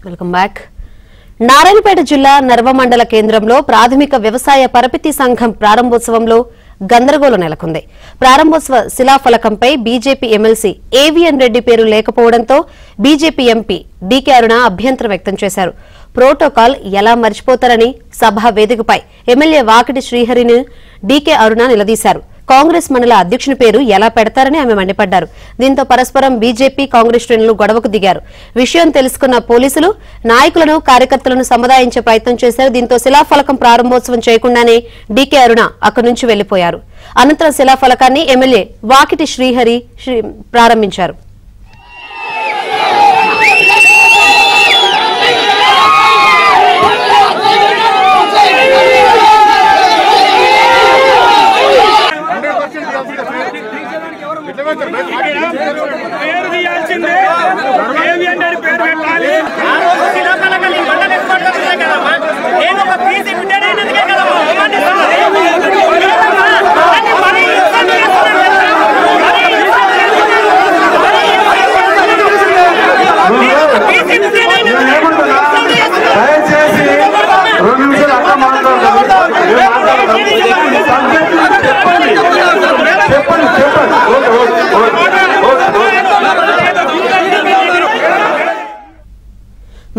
Welcome back. Narayanpet జిల్లా నర్వ మండల కేంద్రంలో ప్రాథమిక వ్యవసాయ పరపతి సంఘం ప్రారంభోత్సవంలో గందరగోళం నెలకొంది. ప్రారంభోత్సవ శిలాఫలకంపై బీజేపీ ఎమ్మెల్సీ ఏవిఎన్ రెడ్డి పేరు లేకపోవడంతో బీజేపీ ఎంపీ డీకే అరుణ అభ్యంతరం వ్యక్తం చేశారు. ప్రోటోకాల్ ఎలా మర్చిపోతారని సభా వేదికపై ఎమ్మెల్యే వాకిటి శ్రీహరిని డీకే అరుణ నిలదీశారు. కాంగ్రెస్ మండల అధ్యక్షుని పేరు ఎలా పెడతారని ఆమె మండిపడ్డారు. దీంతో పరస్పరం బీజేపీ కాంగ్రెస్ శ్రేణులు గొడవకు దిగారు. విషయం తెలుసుకున్న పోలీసులు నాయకులను కార్యకర్తలను సముదాయించే ప్రయత్నం చేశారు. దీంతో శిలాఫలకం ప్రారంభోత్సవం చేయకుండానే డీకే అరుణ అక్కడి నుంచి వెళ్లిపోయారు. అనంతరం శిలాఫలకాన్ని ఎమ్మెల్యే వాకిటి శ్రీహరి ప్రారంభించారు.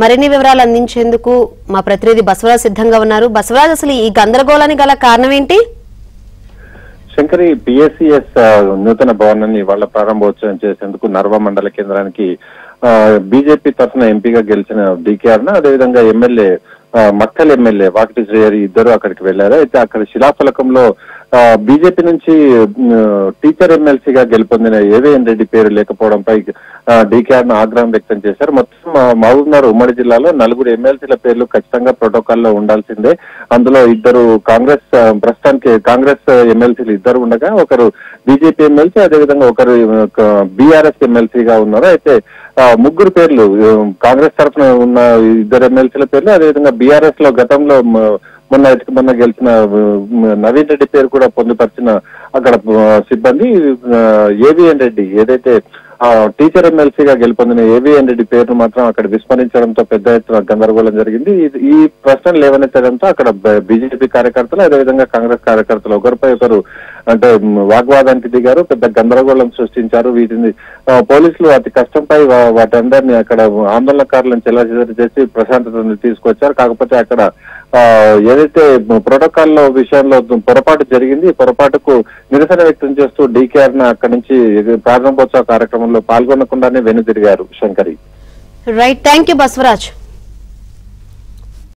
మరిన్ని వివరాలు అందించేందుకు మా ప్రతినిధి బసవరాజ్ సిద్ధంగా ఉన్నారు. బసవరాజ్, అసలు ఈ గందరగోళానికి గల కారణం ఏంటి? శంకరి, పిఎస్సిఎస్ నూతన భవనాన్ని ఇవాళ ప్రారంభోత్సవం చేసేందుకు నర్వ మండల కేంద్రానికి బీజేపీ తరఫున ఎంపీగా గెలిచిన డీకే అరుణ, అదేవిధంగా ఎమ్మెల్యే మక్కల్ ఎమ్మెల్యే వాకిటి శ్రీహరి ఇద్దరు అక్కడికి వెళ్లారు. అయితే అక్కడ శిలాఫలకంలో బీజేపీ నుంచి టీచర్ ఎమ్మెల్సీగా గెలుపొందిన ఏవిఎన్ రెడ్డి పేరు లేకపోవడంపై డీకే అరుణ ఆగ్రహం వ్యక్తం చేశారు. మొత్తం మహబూబ్నగర్ ఉమ్మడి జిల్లాలో 4 ఎమ్మెల్సీల పేర్లు ఖచ్చితంగా ప్రోటోకాల్లో ఉండాల్సిందే. అందులో ఇద్దరు ప్రస్తుతానికి కాంగ్రెస్ ఎమ్మెల్సీలు ఇద్దరు ఉండగా ఒకరు బీజేపీ ఎమ్మెల్సీ, అదేవిధంగా ఒకరు బీఆర్ఎస్ ఎమ్మెల్సీగా ఉన్నారు. అయితే 3 పేర్లు కాంగ్రెస్ తరఫున ఉన్న ఇద్దరు ఎమ్మెల్సీల పేర్లు, అదేవిధంగా బీఆర్ఎస్ లో గతంలో మొన్న గెలిచిన నవీన్ రెడ్డి పేరు కూడా పొందుపరిచిన అక్కడ సిబ్బంది ఏవిఎన్ రెడ్డి ఏదైతే టీచర్ ఎమ్మెల్సీగా గెలుపొందిన ఏవిఎన్ రెడ్డి పేరును మాత్రం అక్కడ విస్మరించడంతో పెద్ద ఎత్తున గందరగోళం జరిగింది. ఈ ప్రశ్నలు లేవనెత్తడంతో అక్కడ బీజేపీ కార్యకర్తలు, అదేవిధంగా కాంగ్రెస్ కార్యకర్తలు ఒకరిపై ఒకరు అంటే వాగ్వాదానికి దిగారు, పెద్ద గందరగోళం సృష్టించారు. వీటిని పోలీసులు అతి కష్టంపై వాటందరినీ అక్కడ ఆందోళనకారులను చెల్లాచెదరు చేసి ప్రశాంతతను తీసుకొచ్చారు. కాకపోతే అక్కడ ఏదైతే ప్రోటోకాల్ విషయంలో పొరపాటు జరిగింది, పొరపాటుకు నిరసన వ్యక్తం చేస్తూ డీకే అరుణ అక్కడి నుంచి ప్రారంభోత్సవ కార్యక్రమంలో పాల్గొనకుండానే వెనుదిరిగారు. Shankari, right, thank you Basavaraj.